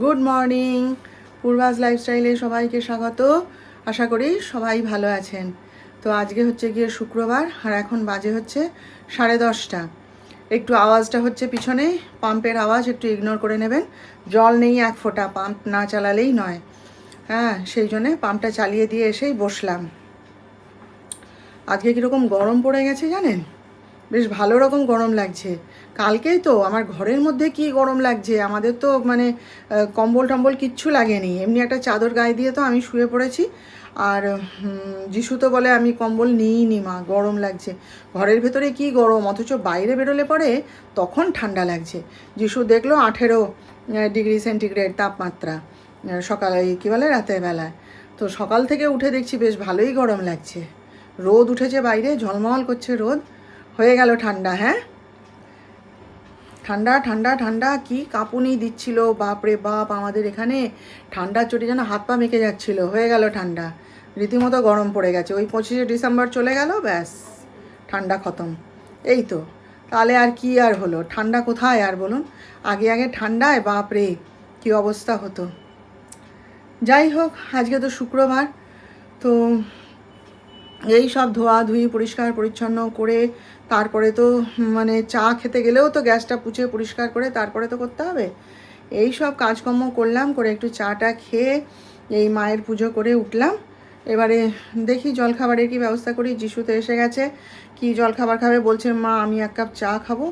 Good morning. পূর্বাস লাইফস্টাইলে সবাইকে স্বাগত। আশা করি সবাই ভালো আছেন। তো আজকে হচ্ছে গিয়ে শুক্রবার, আর এখন বাজে হচ্ছে 10:30। একটু আওয়াজটা হচ্ছে পিছনে পাম্পের আওয়াজ, একটু ইগনোর করে নেবেন। জল নেই এক ফোঁটা, পাম্প না চালালেই নয়। হ্যাঁ, সেই জন্যে পাম্পটা চালিয়ে দিয়ে এসেই বসলাম। আজকে কীরকম গরম পড়ে গেছে জানেন, বেশ ভালো রকম গরম লাগছে। কালকেই তো আমার ঘরের মধ্যে কি গরম লাগছে, আমাদের তো মানে কম্বল টম্বল কিচ্ছু লাগেনি, এমনি একটা চাদর গায়ে দিয়ে তো আমি শুয়ে পড়েছি। আর যিশু তো বলে আমি কম্বল নিইনি মা, গরম লাগছে। ঘরের ভেতরে কি গরম, অথচ বাইরে বেরোলে পরে তখন ঠান্ডা লাগছে। যিশু দেখলো 18 ডিগ্রি সেন্টিগ্রেড তাপমাত্রা সকালে, কী বলে, রাতের বেলায়। তো সকাল থেকে উঠে দেখছি বেশ ভালোই গরম লাগছে। রোদ উঠেছে বাইরে, ঝলমল করছে রোদ। হয়ে গেল ঠান্ডা। হ্যাঁ, ঠান্ডা ঠান্ডা ঠান্ডা, কি কাঁপুনি দিচ্ছিল বাপরে বাপ। আমাদের এখানে ঠান্ডার চোটে যেন হাত পা মেকে যাচ্ছিল। হয়ে গেল ঠান্ডা, রীতিমতো গরম পড়ে গেছে। ওই 25শে ডিসেম্বর চলে গেল, ব্যাস ঠান্ডা খতম। এই তো, তাহলে আর কি আর হলো, ঠান্ডা কোথায় আর বলুন। আগে আগে ঠান্ডায় বাপরে কি অবস্থা হতো। যাই হোক, আজকে তো শুক্রবার। তো এই সব ধোয়াধুয়ি পরিষ্কার পরিচ্ছন্ন করে তারপরে তো মানে চা খেতে গেলেও তো গ্যাসটা পুছে পরিষ্কার করে তারপরে তো করতে হবে। এই সব কাজকর্ম করলাম, করে একটু চাটা খেয়ে এই মায়ের পুজো করে উঠলাম। এবারে দেখি জলখাবারের কি ব্যবস্থা করি। যিশু তো এসে গেছে, কি জলখাবার খাবে বলছে, মা আমি 1 কাপ চা খাবো,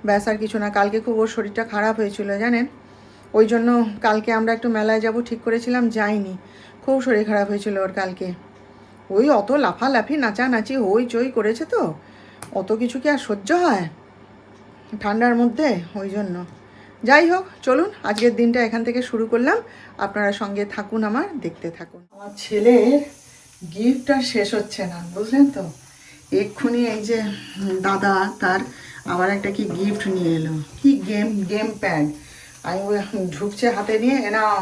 ব্যাস আর কিছু না। কালকে খুব ওর শরীরটা খারাপ হয়েছিল জানেন, ওই জন্য কালকে আমরা একটু মেলায় যাব ঠিক করেছিলাম, যাইনি। খুব শরীর খারাপ হয়েছিল ওর কালকে। ওই অত লাফালাফি নাচানাচি হই চই করেছে, তো অত কিছু কি আর সহ্য হয় ঠান্ডার মধ্যে, ওই জন্য। যাই হোক, চলুন আজকের দিনটা এখান থেকে শুরু করলাম। আপনারা সঙ্গে থাকুন, আমার দেখতে থাকুন। আমার ছেলের গিফট আর শেষ হচ্ছে না, বুঝলেন তো। এক্ষুনি এই যে দাদা তার আবার একটা কি গিফট নিয়ে এলো, কি গেম প্যাড। আমি ঢুকছে হাতে নিয়ে, নাও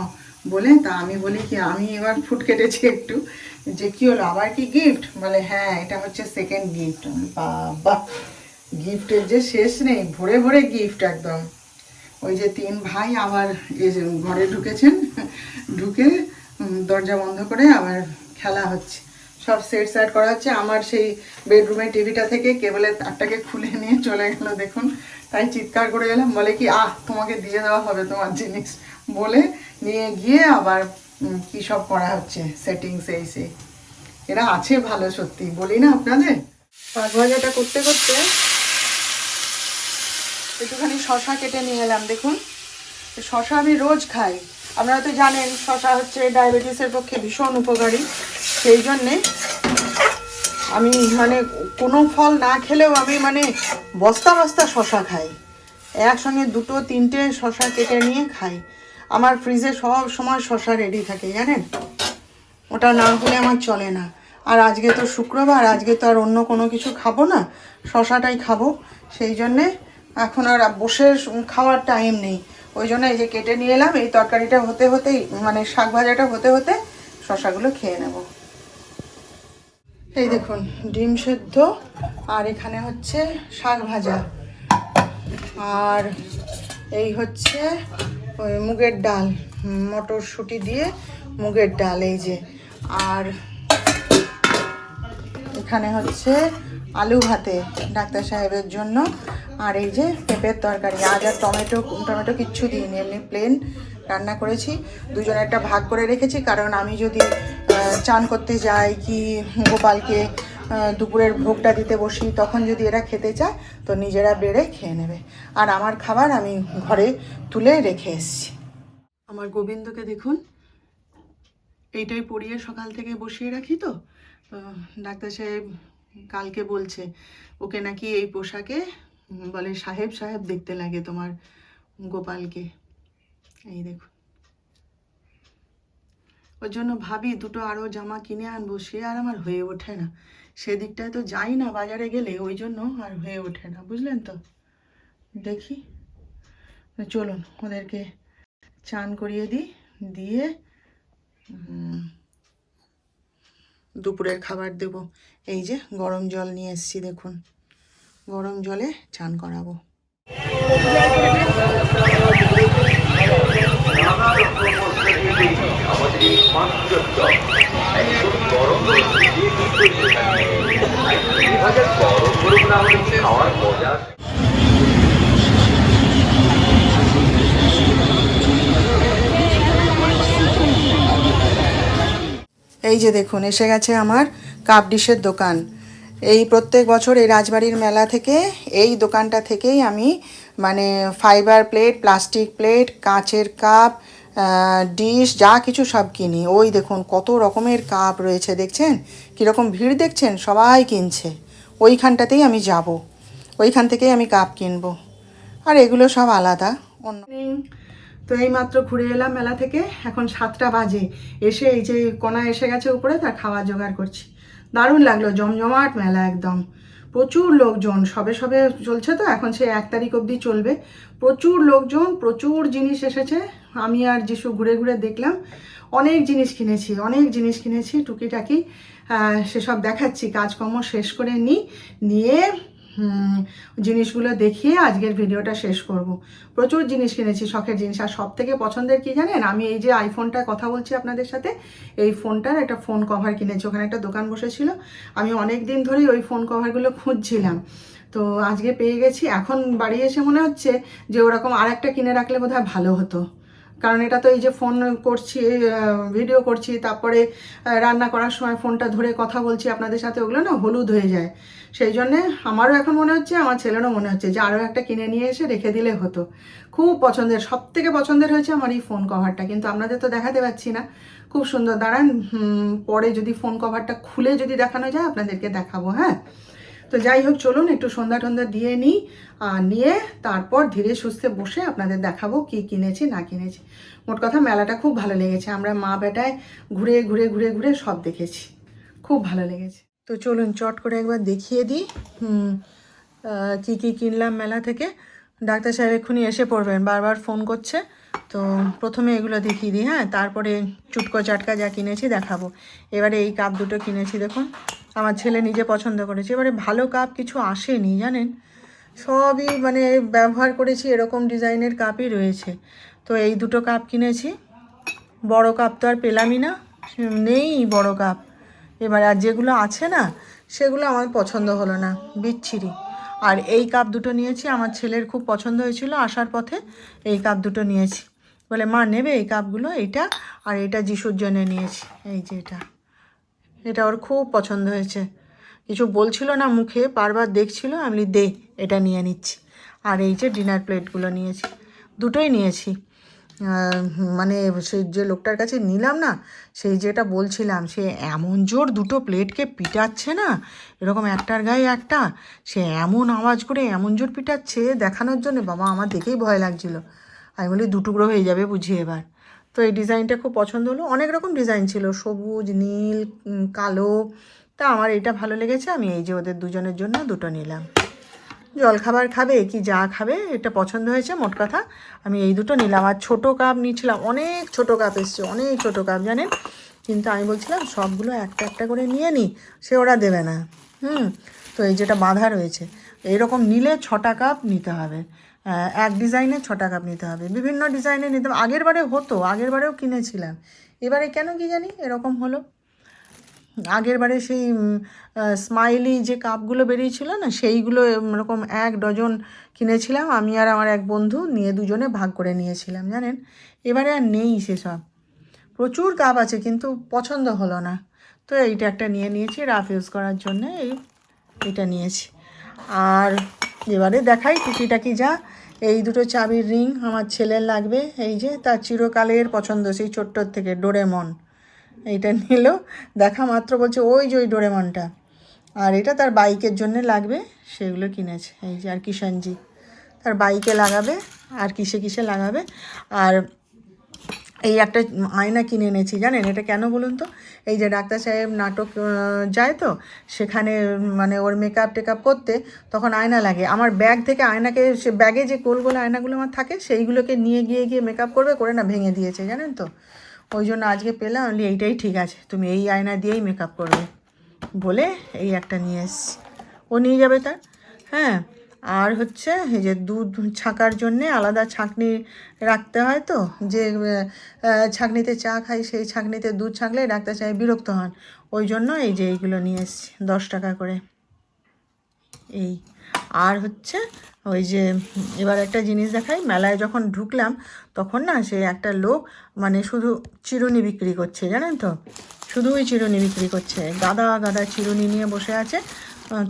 বলে। তা আমি বলি কি, আমি এবার ফুট কেটেছি একটু, যে কি হলো আবার কি গিফট, বলে হ্যাঁ এটা হচ্ছে সেকেন্ড গিফট। বাবা, গিফটের যে শেষ নেই, ভরে ভরে গিফট একদম। ওই যে 3 ভাই আবার এই যে ঘরে ঢুকেছেন, ঢুকে দরজা বন্ধ করে আবার খেলা হচ্ছে, সব সেট করা হচ্ছে। আমার সেই বেডরুমের টিভিটা থেকে কেবলের তারটাকে খুলে নিয়ে চলে গেল দেখুন। তাই চিৎকার করে গেলাম, বলে কি তোমাকে দিয়ে দেওয়া হবে তোমার জিনিস, বলে নিয়ে গিয়ে আবার কী সব করা হচ্ছে সেটিং। সেই এরা আছে ভালো, সত্যি বলি না আপনাদের। শাক ভাজাটা করতে করতে একটুখানি শশা কেটে নিয়ে এলাম। দেখুন, শশা আমি রোজ খাই, আপনারা তো জানেন শশা হচ্ছে ডায়াবেটিসের পক্ষে ভীষণ উপকারী। সেই জন্যে আমি মানে কোনো ফল না খেলেও আমি মানে বস্তা বস্তা শশা খাই, একসঙ্গে 2-3টে শশা কেটে নিয়ে খাই। আমার ফ্রিজে সব সময় শশা রেডি থাকে জানেন, ওটা না হলে আমার চলে না। আর আজকে তো শুক্রবার, আজকে তো আর অন্য কোনো কিছু খাবো না, শশাটাই খাবো। সেই জন্যে এখন আর বসে খাওয়ার টাইম নেই, ওই জন্য এই যে কেটে নিয়ে এলাম। এই তরকারিটা হতে হতেই, মানে শাক ভাজাটা হতে হতে শশাগুলো খেয়ে নেব। এই দেখুন, ডিম সেদ্ধ, আর এখানে হচ্ছে শাক ভাজা, আর এই হচ্ছে ওই মুগের ডাল, মটরশুঁটি দিয়ে মুগের ডাল, এই যে। আর এখানে হচ্ছে আলু ভাতে ডাক্তার সাহেবের জন্য। আর এই যে পেঁপের তরকারি, আজ আর টমেটো কিচ্ছু দিইনি, এমনি প্লেন রান্না করেছি। দুজনে একটা ভাগ করে রেখেছি, কারণ আমি যদি চান করতে যাই কি গোপালকে দুপুরের ভোগটা দিতে বসি, তখন যদি এরা খেতে চায় তো নিজেরা বেড়ে খেয়ে নেবে। আর আমার খাবার আমি ঘরে তুলে রেখে এসেছি। আমার গোবিন্দকে দেখুন, এইটাই পরিয়ে সকাল থেকে বসিয়ে রাখি। তো ডাক্তার সাহেব কালকে বলছে ওকে নাকি এই পোশাকে বলে সাহেব সাহেব দেখতে লাগে তোমার গোপালকে। এই দেখুন, ওর জন্য ভাবি দুটো আরও জামা কিনে আনবো, সে আর আমার হয়ে ওঠে না। সেদিকটায় তো যাই না বাজারে গেলে, ওই জন্য আর হয়ে ওঠে না, বুঝলেন তো। দেখি, চলুন ওদেরকে চান করিয়ে দিই, দিয়ে দুপুরের খাবার দেব। এই যে গরম জল নিয়ে এসেছি, দেখুন গরম জলে চান করাবো। নানা রকম প্রস্তুতি আমাদের এই পাঁচচর্চা একদম গরম গরম দিয়ে কিন্তু ভাজা গরম গরম না হলে খাওয়ার মজা। এই যে দেখুন এসে গেছে আমার কাপ ডিশের দোকান। এই প্রত্যেক বছর এই রাজবাড়ির মেলা থেকে এই দোকানটা থেকেই আমি মানে ফাইবার প্লেট, প্লাস্টিক প্লেট, কাঁচের কাপ, ডিশ যা কিছু সব কিনি। ওই দেখুন কত রকমের কাপ রয়েছে, দেখছেন কীরকম ভিড় দেখছেন, সবাই কিনছে। ওইখানটাতেই আমি যাব, ওইখান থেকেই আমি কাপ কিনবো। আর এগুলো সব আলাদা অন্য। তো এইমাত্র ঘুরে এলাম মেলা থেকে, এখন 7টা বাজে। এসে এই যে কোনা এসে গেছে উপরে, তার খাওয়ার জোগাড় করছি। দারুণ লাগলো, জমজমাট মেলা একদম, প্রচুর লোকজন। সবে সবে চলছে তো, এখন সে 1 তারিখ অবধি চলবে। প্রচুর লোকজন, প্রচুর জিনিস এসেছে। আমি আর যিশু ঘুরে ঘুরে দেখলাম, অনেক জিনিস কিনেছি, অনেক জিনিস কিনেছি টুকিটাকি। সেসব দেখাচ্ছি, কাজকর্ম শেষ করে নিয়ে জিনিসগুলো দেখিয়ে আজকের ভিডিওটা শেষ করব। প্রচুর জিনিস কিনেছি, শখের জিনিস। আর সব থেকে পছন্দের কি জানেন, আমি এই যে আইফোনটার কথা বলছি আপনাদের সাথে, এই ফোনটার একটা ফোন কভার কিনেছি। ওখানে একটা দোকান বসেছিল, আমি অনেক দিন ধরেই ওই ফোন কভারগুলো খুঁজছিলাম, তো আজকে পেয়ে গেছি। এখন বাড়ি এসে মনে হচ্ছে যে ওরকম আর একটা কিনে রাখলে বোধহয় ভালো হতো, কারণ এটা তো এই যে ফোন করছি, ভিডিও করছি, তারপরে রান্না করার সময় ফোনটা ধরে কথা বলছি আপনাদের সাথে, ওগুলো না হলুদ হয়ে যায়। সেই জন্যে আমারও এখন মনে হচ্ছে, আমার ছেলেরও মনে হচ্ছে যে আরও একটা কিনে নিয়ে এসে রেখে দিলে হতো। খুব পছন্দের, সব থেকে পছন্দের হয়েছে আমার এই ফোন কভারটা, কিন্তু আপনাদের তো দেখাতে পাচ্ছি না। খুব সুন্দর, দাঁড়ান পরে যদি ফোন কভারটা খুলে যদি দেখানো যায় আপনাদেরকে দেখাবো। হ্যাঁ, তো যাই হোক, চলুন একটু সন্ধ্যা টন্ধা দিয়ে নিই, নিয়ে তারপর ধীরে সুস্থে বসে আপনাদের দেখাবো কি কিনেছি না কিনেছি। মোট কথা মেলাটা খুব ভালো লেগেছে, আমরা মা বেটায় ঘুরে ঘুরে ঘুরে ঘুরে সব দেখেছি, খুব ভালো লেগেছে। তো চলুন চট করে একবার দেখিয়ে দিই কি কি কিনলাম মেলা থেকে। ডাক্তার সাহেব এক্ষুনি এসে পড়বেন, বারবার ফোন করছে। তো প্রথমে এগুলো দেখিয়ে দিই, হ্যাঁ, তারপরে চুটকো চাটকা যা কিনেছি দেখাবো। এবারে এই কাপ দুটো কিনেছি, দেখুন আমার ছেলে নিজে পছন্দ করেছে। এবারে ভালো কাপ কিছু আসেনি জানেন, সবই মানে ব্যবহার করেছি এরকম ডিজাইনের কাপই রয়েছে। তো এই দুটো কাপ কিনেছি, বড় কাপ তো আর পেলামই না, নেই বড় কাপ। এবার আর যেগুলো আছে না, সেগুলো আমার পছন্দ হলো না, বিচ্ছিরি। আর এই কাপ দুটো নিয়েছি, আমার ছেলের খুব পছন্দ হয়েছিল, আসার পথে এই কাপ দুটো নিয়েছি। বলে মা নেবে এই কাপগুলো, এইটা আর এটা যিশুর জন্য নিয়েছি। এই যে এটা ওর খুব পছন্দ হয়েছে, কিছু বলছিল না মুখে, বারবার দেখছিল, আমি দে এটা নিয়ে নিচ্ছি। আর এই যে ডিনার প্লেটগুলো নিয়েছি, দুটোই নিয়েছি। মানে সেই যে লোকটার কাছে নিলাম না, সেই যেটা বলছিলাম, সে এমন জোর দুটো প্লেটকে পিটাচ্ছে না, এরকম একটার গায়ে একটা, সে এমন আওয়াজ করে এমন জোর পিটাচ্ছে দেখানোর জন্য, বাবা আমার দেখেই ভয় লাগছিল। আমি বলি দুটুকরো হয়ে যাবে বুঝি এবার। তো এই ডিজাইনটা খুব পছন্দ হলো, অনেক রকম ডিজাইন ছিল, সবুজ, নীল, কালো। তা আমার এটা ভালো লেগেছে, আমি এই যে ওদের দুজনের জন্য দুটো নিলাম। জলখাবার খাবে কি যা খাবে, এটা পছন্দ হয়েছে। মোট কথা আমি এই দুটো নিলাম। আর ছোটো কাপ নিয়েছিলাম, অনেক ছোটো কাপ এসছে, অনেক ছোটো কাপ জানেন, কিন্তু আমি বলছিলাম সবগুলো একটা একটা করে নিয়ে নিই, সে ওরা দেবে না। তো এই যেটা বাঁধা রয়েছে, এইরকম নিলে 6টা কাপ নিতে হবে, এক ডিজাইনে 6টা কাপ নিতে হবে, বিভিন্ন ডিজাইনে নিতে হবে। আগের বারে হতো, আগের বারেও কিনেছিলাম, এবারে কেন কি জানি এরকম হলো। আগের বারে সেই স্মাইলি যে কাপগুলো বেরিয়েছিল না, সেইগুলো এরকম 1 ডজন কিনেছিলাম আমি আর আমার এক বন্ধু, নিয়ে দুজনে ভাগ করে নিয়েছিলাম জানেন। এবারে আর নেই সেসব, প্রচুর কাপ আছে কিন্তু পছন্দ হলো না। তো এইটা একটা নিয়ে নিয়েছি রাফ ইউজ করার জন্য, এইটা নিয়েছি। আর এবারে দেখাই টুকিটাকি যা। এই দুটো চাবির রিং আমার ছেলের লাগবে, এই যে তার চিরকালের পছন্দ, সেই ছোট্টোর থেকে ডোরেমন, এইটা নিল দেখা মাত্র বলছে ওই যে ওই ডোরেমনটা। আর এটা তার বাইকের জন্য লাগবে, সেগুলো কিনেছে। এই যে আর কিষানজি তার বাইকে লাগাবে, আর কিসে কিসে লাগাবে। আর এই একটা আয়না কিনে এনেছি জানেন, এটা কেন বলুন তো, এই যে ডাক্তার সাহেব নাটক যায় তো, সেখানে মানে ওর মেকআপ টেকআপ করতে তখন আয়না লাগে। আমার ব্যাগ থেকে আয়নাকে, সে ব্যাগে যে গোল গোল আয়নাগুলো আমার থাকে, সেইগুলোকে নিয়ে গিয়ে মেকআপ করবে, করে না ভেঙে দিয়েছে জানেন তো। ওই জন্য আজকে পেলাম, বলি এইটাই ঠিক আছে, তুমি এই আয়না দিয়েই মেকআপ করবে বলে এই একটা নিয়ে এসছি, ও নিয়ে যাবে তার। হ্যাঁ, আর হচ্ছে এই যে দুধ ছাঁকার জন্যে আলাদা ছাঁকনি রাখতে হয় তো, যে ছাঁকনিতে চা খাই সেই ছাঁকনিতে দুধ ছাঁকলে ডাক্তার সাহেব বিরক্ত হন, ওই জন্য এই যে এইগুলো নিয়ে এসেছি 10 টাকা করে। এই আর হচ্ছে ওই যে এবার একটা জিনিস দেখাই, মেলায় যখন ঢুকলাম তখন না সে একটা লোক মানে শুধু চিরুনি বিক্রি করছে, জানেন তো, শুধুই চিরুনি বিক্রি করছে, গাদা গাদা চিরুনি নিয়ে বসে আছে।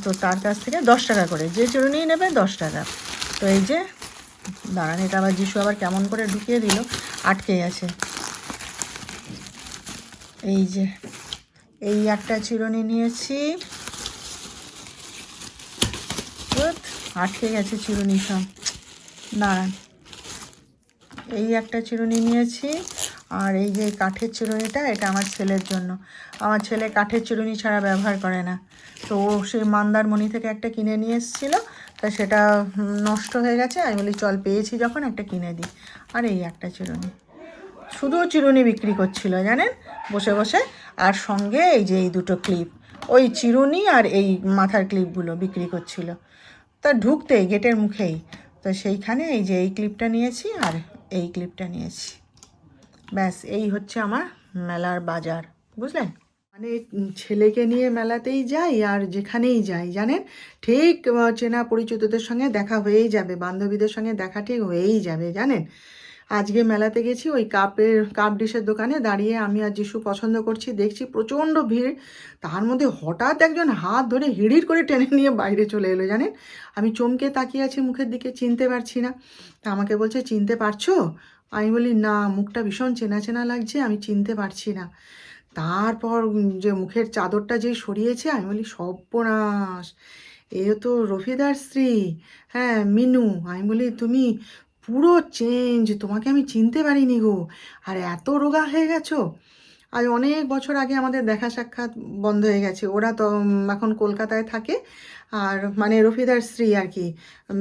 তো তার কাছ থেকে 10 টাকা করে, যে চিরুনি নেবে 10 টাকা। তো এই যে দাঁড়ান, এটা আবার যিশু আবার কেমন করে ঢুকিয়ে দিল, আটকে গেছে। এই যে এই একটা চিরুনি নিয়েছি, আটকে গেছে চিরুনি সব, দাঁড়ান। এই একটা চিরুনি নিয়েছি, আর এই যে কাঠের চিরুনিটা, এটা আমার ছেলের জন্য। আমার ছেলে কাঠের চিরুনি ছাড়া ব্যবহার করে না, তো ও সেই মন্দারমণি থেকে একটা কিনে নিয়ে এসেছিলো, তা সেটা নষ্ট হয়ে গেছে। আমি বলি চল পেয়েছি যখন একটা কিনে দিই। আর এই একটা চিরুনি, শুধু চিরুনি বিক্রি করছিল জানেন, বসে বসে। আর সঙ্গে এই যে এই দুটো ক্লিপ, ওই চিরুনি আর এই মাথার ক্লিপগুলো বিক্রি করছিল। তা ঢুকতেই গেটের মুখেই, তো সেইখানে এই যে এই ক্লিপটা নিয়েছি আর এই ক্লিপটা নিয়েছি, ব্যাস এই হচ্ছে আমার মেলার বাজার, বুঝলেন। মানে ছেলেকে নিয়ে মেলাতেই যাই আর যেখানেই যাই জানেন, ঠিক চেনা পরিচিতদের সঙ্গে দেখা হয়েই যাবে, বান্ধবীদের সঙ্গে দেখা ঠিক হয়েই যাবে জানেন। আজকে মেলাতে গেছি, ওই কাপ ডিশের দোকানে দাঁড়িয়ে আমি আর যিশু পছন্দ করছি, দেখছি প্রচণ্ড ভিড়। তার মধ্যে হঠাৎ একজন হাত ধরে হিড়ির করে টেনে নিয়ে বাইরে চলে এলো জানেন। আমি চমকে তাকিয়ে আছি মুখের দিকে, চিনতে পারছি না। তা আমাকে বলছে চিনতে পারছো? আমি বলি না, মুখটা ভীষণ চেনা চেনা লাগছে, আমি চিনতে পারছি না। তারপর যে মুখের চাদরটা যে সরিয়েছে, আমি বলি সর্বনাশ, এ তো রফিদার স্ত্রী, হ্যাঁ মিনু। আমি বলি তুমি পুরো চেঞ্জ, তোমাকে আমি চিনতে পারিনি গো, আর এত রোগা হয়ে গেছো। আজ অনেক বছর আগে আমাদের দেখা সাক্ষাৎ বন্ধ হয়ে গেছে। ওরা তো এখন কলকাতায় থাকে, আর মানে রফিদার স্ত্রী আর কি,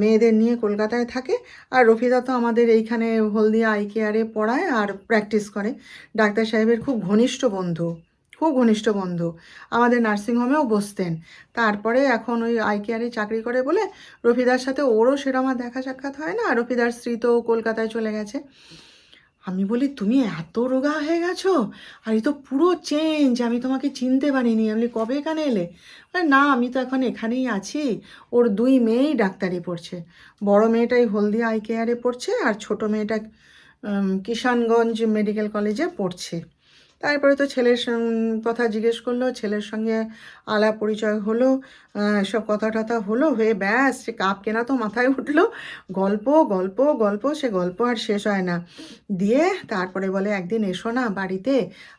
মেয়েদের নিয়ে কলকাতায় থাকে। আর রফিদা তো আমাদের এইখানে হলদিয়া আই কেয়ারে পড়ায় আর প্র্যাকটিস করে, ডাক্তার সাহেবের খুব ঘনিষ্ঠ বন্ধু, খুব ঘনিষ্ঠ বন্ধু। আমাদের নার্সিংহোমেও বসতেন, তারপরে এখন ওই আই কেয়ারে চাকরি করে বলে রফিদার সাথে ওরও সেরকম আর দেখা সাক্ষাৎ হয় না। আর রফিদার স্ত্রী তো কলকাতায় চলে গেছে। আমি বলি তুমি এত রোগা হয়ে গেছো, আর এই তো পুরো চেঞ্জ, আমি তোমাকে চিনতে পারিনি। আমি বলি কবে এখানে এলে? বলে, না আমি তো এখন এখানেই আছি। ওর 2 মেয়েই ডাক্তারি পড়ছে, বড় মেয়েটাই হলদিয়া আই কেয়ারে পড়ছে, আর ছোট মেয়েটা কিষানগঞ্জ মেডিকেল কলেজে পড়ছে। তারপরে তো ছেলের কথা জিজ্ঞেস করলো, ছেলের সঙ্গে আলাপ পরিচয় হলো, সব কথা টথা হলো, হয়ে ব্যাস সে কাপ কেনা তো মাথায় উঠলো। গল্প গল্প গল্প, সে গল্প আর শেষ হয় না। দিয়ে তারপরে বলে একদিন এসো না বাড়িতে,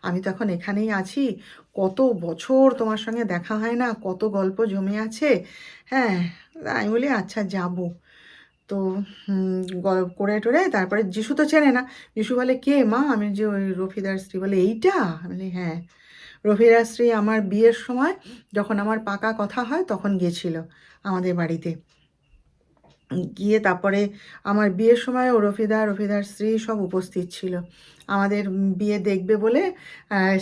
আমি তো এখন এখানেই আছি, কত বছর তোমার সঙ্গে দেখা হয় না, কত গল্প জমে আছে। হ্যাঁ, আমি বলি আচ্ছা যাবো। তো করে টোরে তারপরে যিশু তো চেনে না। যিশু বলে কে মা? আমি যে ওই রফিদার স্ত্রী। বলে এইটা? আমি বলি হ্যাঁ। রফিদার স্ত্রী আমার বিয়ের সময় যখন আমার পাকা কথা হয় তখন গিয়েছিল আমাদের বাড়িতে, গিয়ে তারপরে আমার বিয়ের সময় ও রফিদার স্ত্রী সব উপস্থিত ছিল আমাদের বিয়ে দেখবে বলে।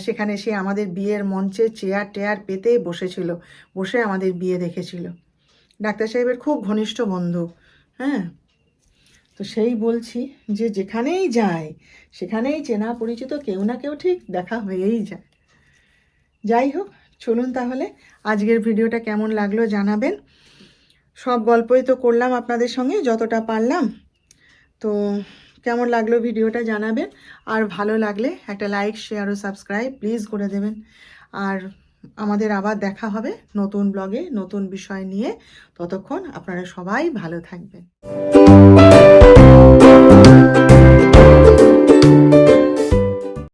সেখানে সে আমাদের বিয়ের মঞ্চে চেয়ার টেয়ার পেতে বসেছিল, বসে আমাদের বিয়ে দেখেছিল। ডাক্তার সাহেবের খুব ঘনিষ্ঠ বন্ধু। হ্যাঁ, তো সেই বলছি যে যেখানেই যাই সেখানেই চেনা পরিচিত কেউ না কেউ ঠিক দেখা হয়েই যায়। যাই হোক, চলুন তাহলে আজকের ভিডিওটা কেমন লাগলো জানাবেন। সব গল্পই তো করলাম আপনাদের সঙ্গে যতটা পারলাম। তো কেমন লাগলো ভিডিওটা জানাবেন, আর ভালো লাগলে একটা লাইক শেয়ার ও সাবস্ক্রাইব প্লিজ করে দেবেন। আর আমাদের আবার দেখা হবে নতুন ব্লগে নতুন বিষয় নিয়ে। ততক্ষণ আপনারা সবাই ভালো থাকবেন।